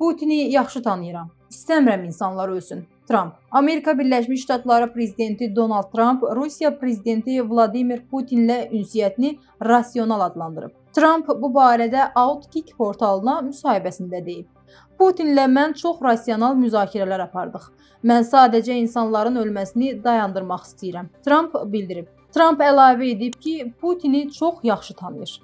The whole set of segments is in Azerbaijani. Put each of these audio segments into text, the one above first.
Putini yaxşı tanıyıram. İstəmirəm insanlar ölsün. Trump. Amerika Birləşmiş Ştatları prezidenti Donald Trump Rusiya prezidenti Vladimir Putinlə ünsiyyətini rasional adlandırıb. Trump bu barədə Outkick portalına müsahibəsində deyib. Putinlə mən çox rasional müzakirələr apardıq. Mən sadəcə insanların ölməsini dayandırmaq istəyirəm. Trump bildirib. Trump əlavə edib ki, Putini çox yaxşı tanıyır.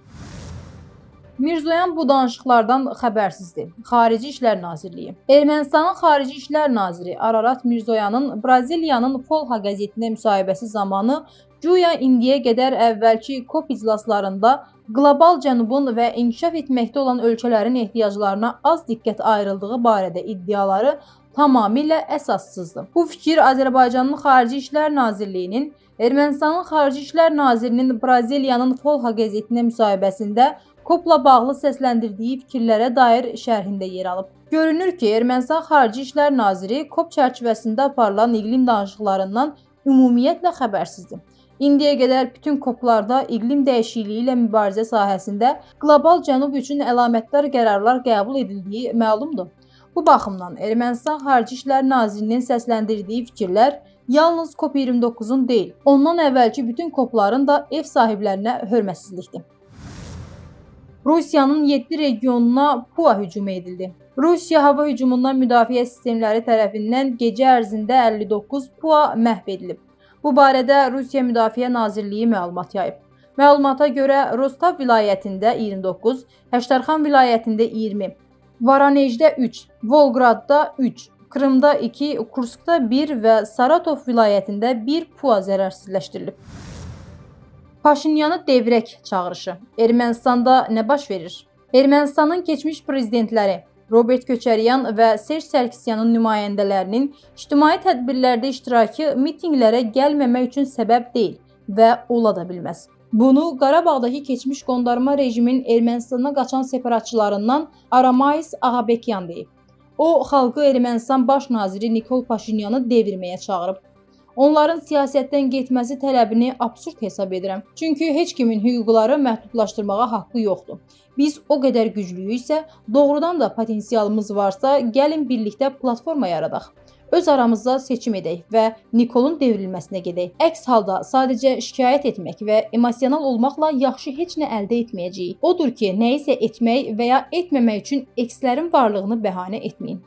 Mirzoyan bu danışıqlardan xəbərsizdir. Xarici İşlər Nazirliyi. Ermənistanın Xarici İşlər Naziri Ararat Mirzoyanın Braziliyanın Folha qəzetinə müsahibəsi zamanı güya indiyə qədər əvvəlki COP iclaslarında qlobal cənubun və inkişaf etməkdə olan ölkələrin ehtiyaclarına az diqqət ayrıldığı barədə iddiaları tamamilə əsassızdır. Bu fikir Azərbaycanın Xarici İşlər Nazirliyinin Ermənistanın Xarici İşlər Nazirinin Braziliyanın Folha qəzetinə müsahibəsində COP-la bağlı səsləndirdiyi fikirlərə dair şərhində yer alıb. Görünür ki, Ermənistan Xarici İşlər Naziri COP çərçivəsində aparılan iqlim danışıqlarından ümumiyyətlə xəbərsizdir. İndiyə qədər bütün COP-larda iqlim dəyişikliyi ilə mübarizə sahəsində qlobal cənub üçün əlamətdar qərarlar qəbul edildiyi məlumdur. Bu baxımdan Ermənistan Xarici İşlər Nazirinin səsləndirdiyi fikirlər yalnız COP29-un deyil, ondan əvvəlki bütün COP-ların da ev sahiblərinə hörmətsizlikdir. Rusiyanın 7 regionuna PUA hücumu edildi. Rusiya hava hücumundan müdafiə sistemləri tərəfindən gecə ərzində 59 PUA məhv edilib. Bu barədə Rusiya Müdafiə Nazirliyi məlumat yayıb. Məlumata görə Rostov vilayətində 29, Həştərxan vilayətində 20, Voronejdə 3, Volqradda 3, Krımda 2, Kurskda 1 və Saratov vilayətində 1 PUA zərərsizləşdirilib. Paşinyanı devrək çağırışı. Ermənistanda nə baş verir? Ermənistanın keçmiş prezidentləri Robert Köçəryan və Serj Sərkisyanın nümayəndələrinin ictimai tədbirlərdə iştirakı mitinqlərə gəlməmək üçün səbəb deyil və ola da bilməz. Bunu Qarabağdakı keçmiş qondarma rejimin Ermənistana qaçan separatçılarından Aramais Ağabekyan deyib. O, xalqı Ermənistan baş naziri Nikol Paşinyanı devirməyə çağırıb. Onların siyasətdən getməsi tələbini absurd hesab edirəm. Çünki heç kimin hüquqları məhdudlaşdırmağa haqqı yoxdur. Biz o qədər güclüyüksə, doğrudan da potensialımız varsa, gəlin birlikdə platforma yaradaq. Öz aramızda seçim edək və Nikolun devrilməsinə gedək. Əks halda sadəcə şikayət etmək və emosional olmaqla yaxşı heç nə əldə etməyəcəyik. Odur ki, nəyisə etmək və ya etməmək üçün ekslərin varlığını bəhanə etməyin.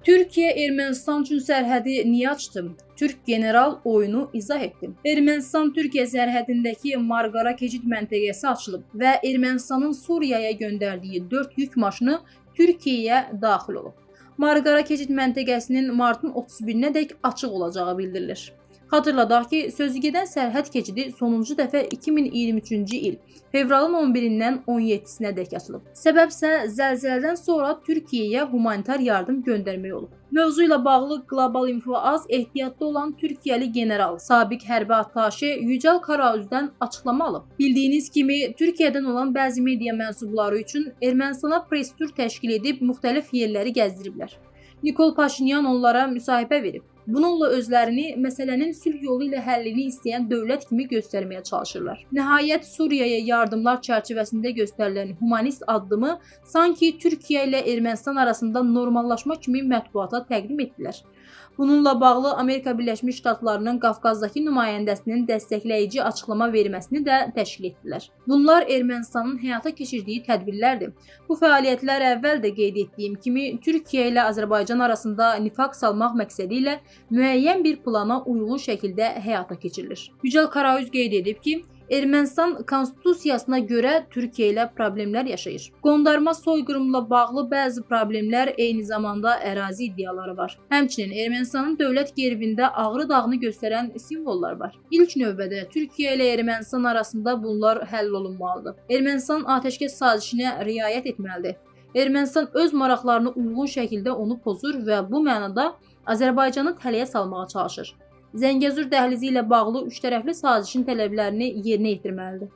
Türkiyə Ermənistan üçün sərhədi niyə açdı? Türk general oyunu izah etdi. Ermənistan-Türkiyə sərhədindəki Marqara keçid məntəqəsi açılıb və Ermənistanın Suriyaya göndərdiyi 4 yük maşını Türkiyəyə daxil olub. Marqara keçid məntəqəsinin martın 31-nədək açıq olacağı bildirilir. Xatırladaq ki, sözügedən sərhəd keçidi sonuncu dəfə 2023-cü il fevralın 11-dən 17-sinədək açılıb. Səbəb isə zəlzələdən sonra Türkiyəyə humanitar yardım göndərmək olub. Mövzu ilə bağlı Qlobal Info Az ehtiyatda olan Türkiyəli general, sabiq hərbi attaşe Yücəl Karaüzdən açıqlama alıb. Bildiyiniz kimi, Türkiyədən olan bəzi media mənsubları üçün Ermənistana press-tur təşkil edib müxtəlif yerləri gəzdiriblər. Nikol Paşinyan onlara müsahibə verib. Bununla özlərini məsələnin sülh yolu ilə həllini istəyən dövlət kimi göstərməyə çalışırlar. Nəhayət Suriyaya yardımlar çərçivəsində göstərilən humanist addımı sanki Türkiyə ilə Ermənistan arasında normallaşma kimi mətbuata təqdim etdilər. Bununla bağlı Amerika Birləşmiş Ştatlarının Qafqazdakı nümayəndəsinin dəstəkləyici açıqlama verməsini də təşkil etdilər. Bunlar Ermənistanın həyata keçirdiyi tədbirlərdir. Bu fəaliyyətlər əvvəl də qeyd etdiyim kimi Türkiyə ilə Azərbaycan arasında nifaq salmaq məqsədi ilə müəyyən bir plana uyğun şəkildə həyata keçirilir. Yücəl Karaüz qeyd edib ki, Ermənistan konstitusiyasına görə Türkiyə ilə problemlər yaşayır. Qondarma soyqırımla bağlı bəzi problemlər, eyni zamanda ərazi iddiaları var. Həmçinin Ermənistanın dövlət gerbində Ağrı dağını göstərən simvollar var. İlk növbədə Türkiyə ilə Ermənistan arasında bunlar həll olunmalıdır. Ermənistan atəşkəs sazişinə riayət etməlidir. Ermənistan öz maraqlarına uyğun şəkildə onu pozur və bu mənada Azərbaycanı tələyə salmağa çalışır. Zəngəzur dəhlizi ilə bağlı üçtərəfli sazişin tələblərini yerinə yetirməlidir.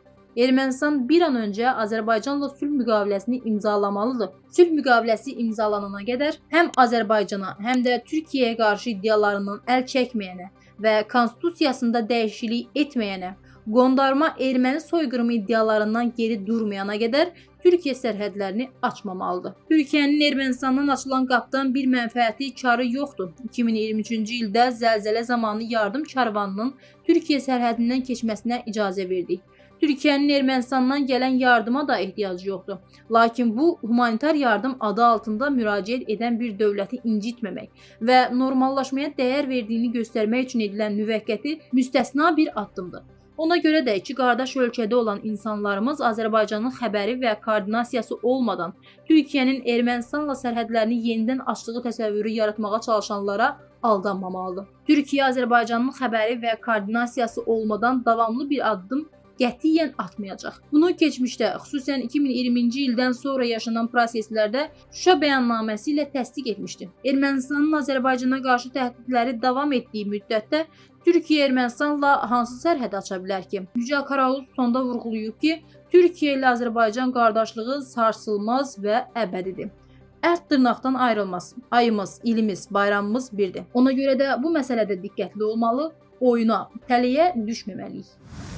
Ermənistan bir an öncə Azərbaycanla sülh müqaviləsini imzalamalıdır. Sülh müqaviləsi imzalanana qədər həm Azərbaycana, həm də Türkiyəyə qarşı iddialarından əl çəkməyənə və konstitusiyasında dəyişiklik etməyənə, qondarma erməni soyqırımı iddialarından geri durmayana qədər Türkiyə sərhədlərini açmamalıdır. Türkiyənin Ermənistandan açılan qapıdan bir mənfəəti, karı yoxdur. 2023-cü ildə zəlzələ zamanı yardım karvanının Türkiyə sərhədindən keçməsinə icazə verdik. Türkiyənin Ermənistandan gələn yardıma da ehtiyacı yoxdur. Lakin bu, humanitar yardım adı altında müraciət edən bir dövləti incitməmək və normallaşmaya dəyər verdiyini göstərmək üçün edilən müvəqqəti müstəsna bir addımdır. Ona görə də iki qardaş ölkədə olan insanlarımız Azərbaycanın xəbəri və koordinasiyası olmadan Türkiyənin Ermənistanla sərhədlərini yenidən açdığı təsəvvürü yaratmağa çalışanlara aldanmamalıdır. Türkiyə Azərbaycanın xəbəri və koordinasiyası olmadan davamlı bir addım qətiyyən atmayacaq. Bunu keçmişdə, xüsusən 2020-ci ildən sonra yaşanan proseslərdə Şuşa bəyannaməsi ilə təsdiq etmişdi. Ermənistanın Azərbaycana qarşı təhdidləri davam etdiyi müddətdə Türkiyə Ermənistanla hansı sərhəd aça bilər ki? Yücel Karaus sonda vurğulayıb ki, Türkiyə ilə Azərbaycan qardaşlığı sarsılmaz və əbədidir. Ət dırnaqdan ayrılmaz. Ayımız, ilimiz, bayramımız birdir. Ona görə də bu məsələdə diqqətli olmalı, oyuna, tələyə düşməməliyik.